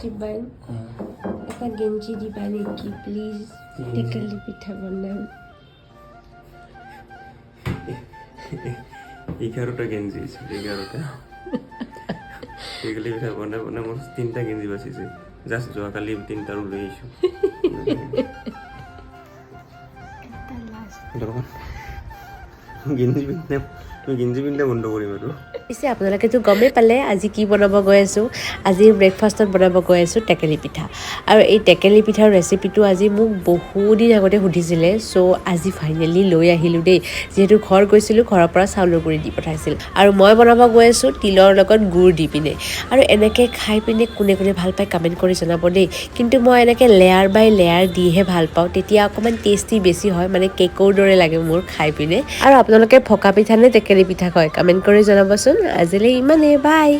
শিবাইন এটা গেঞ্জি দিবা নেকি প্লিজ টেকেলি পিঠা বনাম 11টা গেঞ্জি আছে 11টা টেকেলি পিঠা বনাই বনাই মোৰ 3টা গেঞ্জি বাচিছে জাষ্ট যোৱাকালি 3টা লৈ আহিছোঁ এটা লাষ্ট গেঞ্জি পিন্ধে বন্ধ কৰিম আৰু পিছে আপোনালোকেতো গমেই পালে আজি কি বনাব গৈ আছোঁ আজি ব্ৰেকফাষ্টত বনাব গৈ আছোঁ টেকেলি পিঠা আৰু এই টেকেলি পিঠাৰ ৰেচিপিটো আজি মোক বহুদিন আগতে সুধিছিলে চ' আজি ফাইনেলি লৈ আহিলোঁ দেই যিহেতু ঘৰ গৈছিলোঁ ঘৰৰ পৰা চাউলৰ গুড়ি দি পঠাইছিল আৰু মই বনাব গৈ আছোঁ তিলৰ লগত গুড় দি পিনে আৰু এনেকৈ খাই পিনে কোনে কোনে ভাল পায় কমেণ্ট কৰি জনাব দেই কিন্তু মই এনেকৈ লেয়াৰ বাই লেয়াৰ দিহে ভাল পাওঁ তেতিয়া অকণমান টেষ্টি বেছি হয় মানে কেকৰ দৰে লাগে মোৰ খাই পিনে আৰু আপোনালোকে ভকা পিঠা নে টেকেলি পিঠা কয় কমেণ্ট কৰি জনাবচোন আজিলৈ ইমানেই বাই